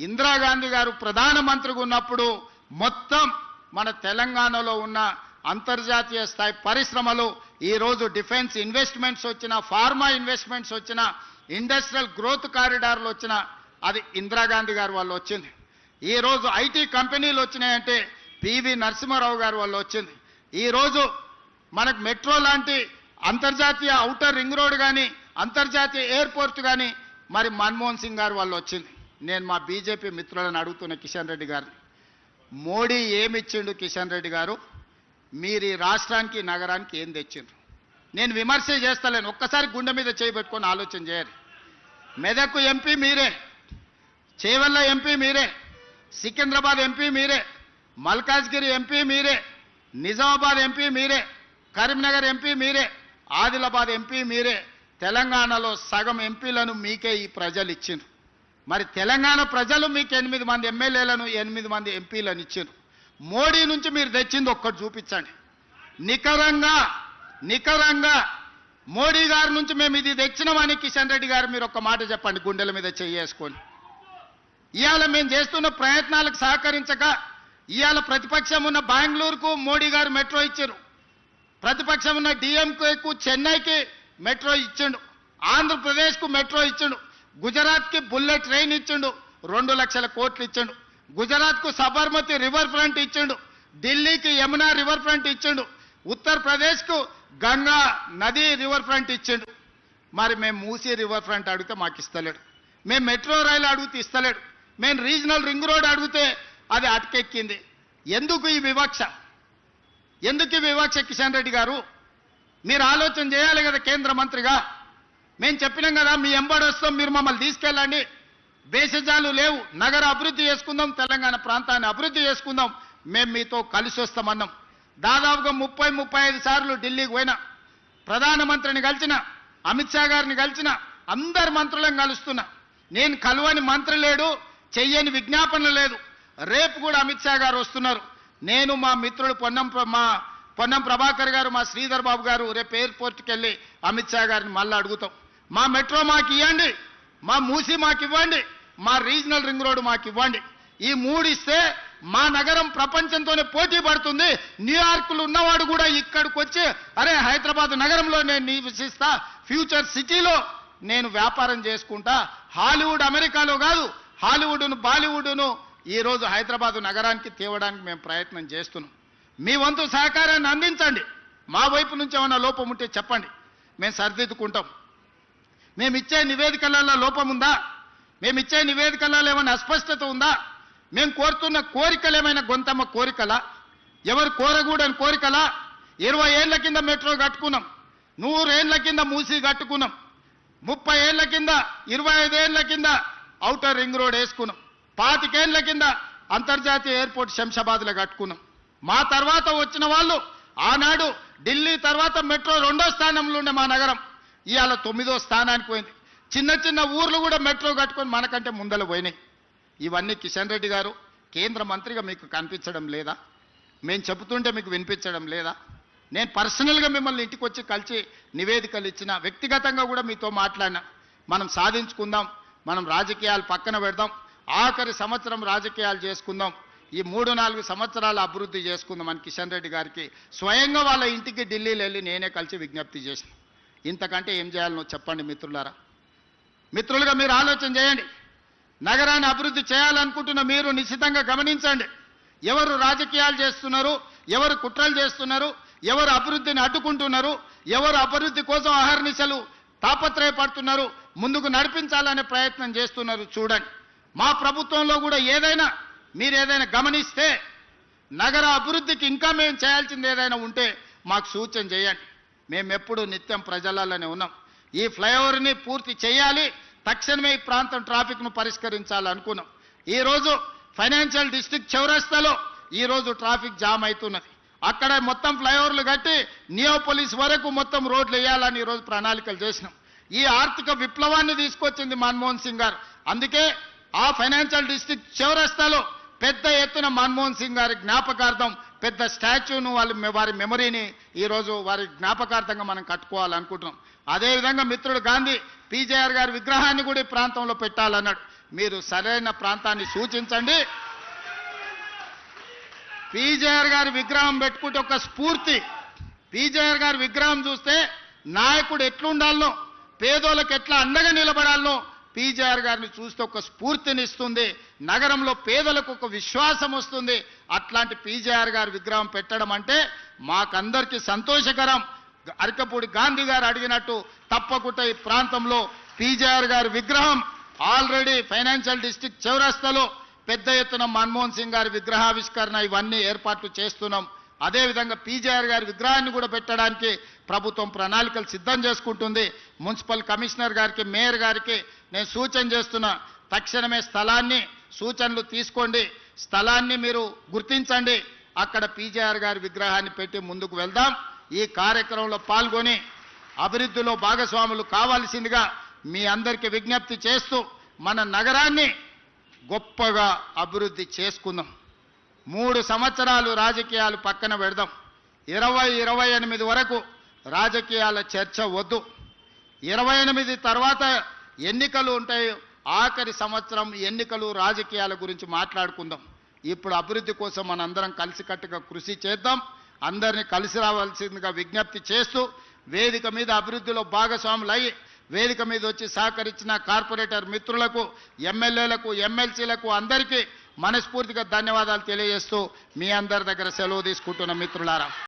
[SPEAKER 1] ఇందిరాగాంధీ గారు ప్రధానమంత్రిగా ఉన్నప్పుడు మొత్తం మన తెలంగాణలో ఉన్న అంతర్జాతీయ స్థాయి పరిశ్రమలు, ఈరోజు డిఫెన్స్ ఇన్వెస్ట్మెంట్స్ వచ్చిన, ఫార్మా ఇన్వెస్ట్మెంట్స్ వచ్చిన, ఇండస్ట్రియల్ గ్రోత్ కారిడార్లు వచ్చిన, అది ఇందిరాగాంధీ గారు వల్ల వచ్చింది. ఈరోజు ఐటీ కంపెనీలు వచ్చినాయంటే పివి నరసింహారావు గారు వల్ల వచ్చింది. ఈరోజు మనకు మెట్రో లాంటి అంతర్జాతీయ ఔటర్ రింగ్ రోడ్ కానీ, అంతర్జాతీయ ఎయిర్పోర్ట్ కానీ మరి మన్మోహన్ సింగ్ గారు వల్ల వచ్చింది. నేను మా బీజేపీ మిత్రులను అడుగుతున్న కిషన్ రెడ్డి గారిని, మోడీ ఏమిచ్చిండు కిషన్ రెడ్డి గారు? మీరు ఈ రాష్ట్రానికి నగరానికి ఏం తెచ్చిండ్రు? నేను విమర్శ చేస్తలేను, ఒక్కసారి గుండె మీద చేయబెట్టుకొని ఆలోచన చేయాలి. మెదక్ ఎంపీ మీరే, చేవెళ్ళ ఎంపీ మీరే, సికింద్రాబాద్ ఎంపీ మీరే, మల్కాజ్గిరి ఎంపీ మీరే, నిజామాబాద్ ఎంపీ మీరే, కరీంనగర్ ఎంపీ మీరే, ఆదిలాబాద్ ఎంపీ మీరే. తెలంగాణలో సగం ఎంపీలను మీకే ఈ ప్రజలు ఇచ్చిండ్రు. మరి తెలంగాణ ప్రజలు మీకు 8 మంది ఎమ్మెల్యేలను, 8 మంది ఎంపీలను ఇచ్చిండ్రు. మోడీ నుంచి మీరు తెచ్చింది ఒక్కటి చూపించండి. నికరంగా మోడీ గారి నుంచి మేము ఇది తెచ్చినామని కిషన్ రెడ్డి గారు మీరు ఒక్క మాట చెప్పండి, గుండెల మీద చేసుకొని. ఇవాళ మేము చేస్తున్న ప్రయత్నాలకు సహకరించక ఇవాళ ప్రతిపక్షం ఉన్న బెంగళూరుకు మోడీ గారు మెట్రో ఇచ్చారు, ప్రతిపక్షం ఉన్న డిఎంకేకు చెన్నైకి మెట్రో ఇచ్చిండు, ఆంధ్రప్రదేశ్కు మెట్రో ఇచ్చిండు, గుజరాత్కి బుల్లెట్ ట్రైన్ ఇచ్చిండు, 2 లక్షల కోట్లు ఇచ్చిండు, గుజరాత్కు సబర్మతి రివర్ ఫ్రంట్ ఇచ్చిండు, ఢిల్లీకి యమునా రివర్ ఫ్రంట్ ఇచ్చిండు, ఉత్తరప్రదేశ్కు గంగా నది రివర్ ఫ్రంట్ ఇచ్చిండు. మరి మేము మూసీ రివర్ ఫ్రంట్ అడిగితే మాకు ఇస్తలేడు, మేము మెట్రో రైలు అడిగితే ఇస్తలేడు, మేము రీజనల్ రింగ్ రోడ్ అడిగితే అది అటకెక్కింది. ఎందుకు ఈ వివక్ష? కిషన్ రెడ్డి గారు మీరు ఆలోచన చేయాలి కదా కేంద్ర మంత్రిగా. మేము చెప్పినాం కదా, మీ ఎంబడి వస్తాం, మీరు మమ్మల్ని తీసుకెళ్ళండి, భేషజాలు లేవు, నగర అభివృద్ధి చేసుకుందాం, తెలంగాణ ప్రాంతాన్ని అభివృద్ధి చేసుకుందాం, మేము మీతో కలిసి వస్తామన్నాం. దాదాపుగా 30-35 సార్లు ఢిల్లీకి పోయినా, ప్రధానమంత్రిని కలిసిన, అమిత్ షా గారిని కలిసిన, అందరు మంత్రులను కలుస్తున్నా. నేను కలవని మంత్రి లేడు, చెయ్యని విజ్ఞాపన లేదు. రేపు కూడా అమిత్ షా గారు వస్తున్నారు. నేను మా మిత్రుడు పొన్నం ప్రభాకర్ గారు, మా శ్రీధర్ బాబు గారు రేపు ఎయిర్పోర్ట్కి వెళ్ళి అమిత్ షా గారిని మళ్ళీ అడుగుతాం. మా మెట్రో మాకు ఇవ్వండి, మా మూసి మాకు ఇవ్వండి, మా రీజనల్ రింగ్ రోడ్ మాకు ఇవ్వండి. ఈ మూడు ఇస్తే మా నగరం ప్రపంచంతోనే పోటీ పడుతుంది. న్యూయార్క్లో ఉన్నవాడు కూడా ఇక్కడికి వచ్చి అరే హైదరాబాద్ నగరంలో నేను నివసిస్తా, ఫ్యూచర్ సిటీలో నేను వ్యాపారం చేసుకుంటా, హాలీవుడ్ అమెరికాలో కాదు, హాలీవుడ్ను బాలీవుడ్ను ఈరోజు హైదరాబాద్ నగరానికి తేవడానికి మేము ప్రయత్నం చేస్తున్నాం. మీ వంతు సహకారాన్ని అందించండి. మా వైపు నుంచి ఏమైనా లోపం ఉంటే చెప్పండి, మేము సరిదిద్దుకుంటాం. మేము ఇచ్చే నివేదికలలో లోపం ఉందా, మేము ఇచ్చే నివేదికలలో ఏమైనా అస్పష్టత ఉందా, మేము కోరుతున్న కోరికలు ఏమైనా గొంతమ్మ కోరికలా, ఎవరు కోరకూడని కోరికలా? 20 ఏళ్ల కింద మెట్రో కట్టుకున్నాం, 100 ఏళ్ల కింద మూసి కట్టుకున్నాం, 30 ఏళ్ల కింద 25 ఏళ్ల కింద ఔటర్ రింగ్ రోడ్ వేసుకున్నాం, 25 ఏళ్ల కింద అంతర్జాతీయ ఎయిర్పోర్ట్ శంషాబాద్లో కట్టుకున్నాం. మా తర్వాత వచ్చిన వాళ్ళు ఆనాడు ఢిల్లీ తర్వాత మెట్రో 2వ స్థానంలో ఉండే మా నగరం ఇవాళ 9వ స్థానానికి పోయింది. చిన్న చిన్న ఊర్లు కూడా మెట్రో కట్టుకొని మనకంటే ముందల పోయినాయి. ఇవన్నీ కిషన్ రెడ్డి గారు కేంద్ర మంత్రిగా మీకు కనిపించడం లేదా? మేము చెబుతుంటే మీకు వినిపించడం లేదా? నేను పర్సనల్గా మిమ్మల్ని ఇంటికి వచ్చి కలిసి నివేదికలు ఇచ్చిన, వ్యక్తిగతంగా కూడా మీతో మాట్లాడినా. మనం సాధించుకుందాం, మనం రాజకీయాలు పక్కన పెడదాం, ఆఖరి సంవత్సరం రాజకీయాలు చేసుకుందాం, ఈ 3-4 సంవత్సరాలు అభివృద్ధి చేసుకుందాం అని కిషన్ రెడ్డి గారికి స్వయంగా వాళ్ళ ఇంటికి ఢిల్లీలో వెళ్ళి నేనే కలిసి విజ్ఞప్తి చేసిన. ఇంతకంటే ఏం చేయాలనో చెప్పండి మిత్రులారా. మిత్రులుగా మీరు ఆలోచన చేయండి. నగరాన్ని అభివృద్ధి చేయాలనుకుంటున్న మీరు నిశ్చితంగా గమనించండి. ఎవరు రాజకీయాలు చేస్తున్నారు, ఎవరు కుట్రలు చేస్తున్నారు, ఎవరు అభివృద్ధిని అడ్డుకుంటున్నారు, ఎవరు అభివృద్ధి కోసం అహర్నిశలు తాపత్రయపడుతున్నారు, ముందుకు నడిపించాలనే ప్రయత్నం చేస్తున్నారు చూడండి. మా ప్రభుత్వంలో కూడా మీరు ఏదైనా గమనిస్తే నగర అభివృద్ధికి ఇంకా మేము చేయాల్సింది ఏదైనా ఉంటే మాకు సూచన చేయండి. మేము ఎప్పుడు నిత్యం ప్రజలలోనే ఉన్నాం. ఈ ఫ్లైఓవర్ని పూర్తి చేయాలి, తక్షణమే ఈ ప్రాంతం ట్రాఫిక్ను పరిష్కరించాలనుకున్నాం. ఈరోజు ఫైనాన్షియల్ డిస్ట్రిక్ట్ చౌరస్తాలో ఈరోజు ట్రాఫిక్ జామ్ అవుతున్నది. అక్కడ మొత్తం ఫ్లైఓవర్లు కట్టి నియోపోలిస్ వరకు మొత్తం రోడ్లు వేయాలని ఈరోజు ప్రణాళికలు చేసినాం. ఈ ఆర్థిక విప్లవాన్ని తీసుకొచ్చింది మన్మోహన్ సింగ్ గారు. అందుకే ఆ ఫైనాన్షియల్ డిస్ట్రిక్ట్ చౌరస్తాలో పెద్ద ఎత్తున మన్మోహన్ సింగ్ గారి జ్ఞాపకార్థం పెద్ద స్టాచ్యూను వారి మెమరీని ఈరోజు వారి జ్ఞాపకార్థంగా మనం కట్టుకోవాలనుకుంటున్నాం. అదేవిధంగా మిత్రుడు గాంధీ పీజేఆర్ గారి విగ్రహాన్ని కూడా ఈ ప్రాంతంలో పెట్టాలన్నాడు. మీరు సరైన ప్రాంతాన్ని సూచించండి. పీజేఆర్ గారి విగ్రహం పెట్టుకుంటే ఒక స్ఫూర్తి. పీజేఆర్ గారి విగ్రహం చూస్తే నాయకుడు ఎట్లుండాలనో, పేదోళ్ళకి ఎట్లా అండగా నిలబడాలనో పీజేఆర్ గారిని చూస్తే ఒక స్ఫూర్తినిస్తుంది. నగరంలో పేదలకు ఒక విశ్వాసం వస్తుంది. అట్లాంటి పీజేఆర్ గారి విగ్రహం పెట్టడం అంటే మాకందరికీ సంతోషకరం. అరకపూడి గాంధీ గారు అడిగినట్టు తప్పకుండా ఈ ప్రాంతంలో పీజేఆర్ గారి విగ్రహం ఆల్రెడీ ఫైనాన్షియల్ డిస్ట్రిక్ట్ చౌరస్తాలో పెద్ద ఎత్తున మన్మోహన్ సింగ్ గారి విగ్రహావిష్కరణ ఇవన్నీ ఏర్పాట్లు చేస్తున్నాం. అదేవిధంగా పీజేఆర్ గారి విగ్రహాన్ని కూడా పెట్టడానికి ప్రభుత్వం ప్రణాళికలు సిద్ధం చేసుకుంటుంది. మున్సిపల్ కమిషనర్ గారికి, మేయర్ గారికి నేను సూచన చేస్తున్నా, తక్షణమే స్థలాన్ని సూచనలు తీసుకోండి, స్థలాన్ని మీరు గుర్తించండి, అక్కడ పీజేఆర్ గారి విగ్రహాన్ని పెట్టి ముందుకు వెళ్దాం. ఈ కార్యక్రమంలో పాల్గొని అభివృద్ధిలో భాగస్వాములు కావాల్సిందిగా మీ అందరికీ విజ్ఞప్తి చేస్తూ మన నగరాన్ని గొప్పగా అభివృద్ధి చేసుకుందాం. 3 సంవత్సరాలు రాజకీయాలు పక్కన పెడదాం. 2028 వరకు రాజకీయాల చర్చ వద్దు. 28 తర్వాత ఎన్నికలు ఉంటాయి. ఆఖరి సంవత్సరం ఎన్నికలు, రాజకీయాల గురించి మాట్లాడుకుందాం. ఇప్పుడు అభివృద్ధి కోసం మనందరం కలిసికట్టుగా కృషి చేద్దాం. అందరినీ కలిసి రావాల్సిందిగా విజ్ఞప్తి చేస్తూ వేదిక మీద అభివృద్ధిలో భాగస్వాములయ్యి వేదిక మీద వచ్చి సహకరించిన కార్పొరేటర్ మిత్రులకు, ఎమ్మెల్యేలకు, ఎమ్మెల్సీలకు అందరికీ మనస్ఫూర్తిగా ధన్యవాదాలు తెలియజేస్తూ మీ అందరి దగ్గర సెలవు తీసుకుంటున్న మిత్రులారా.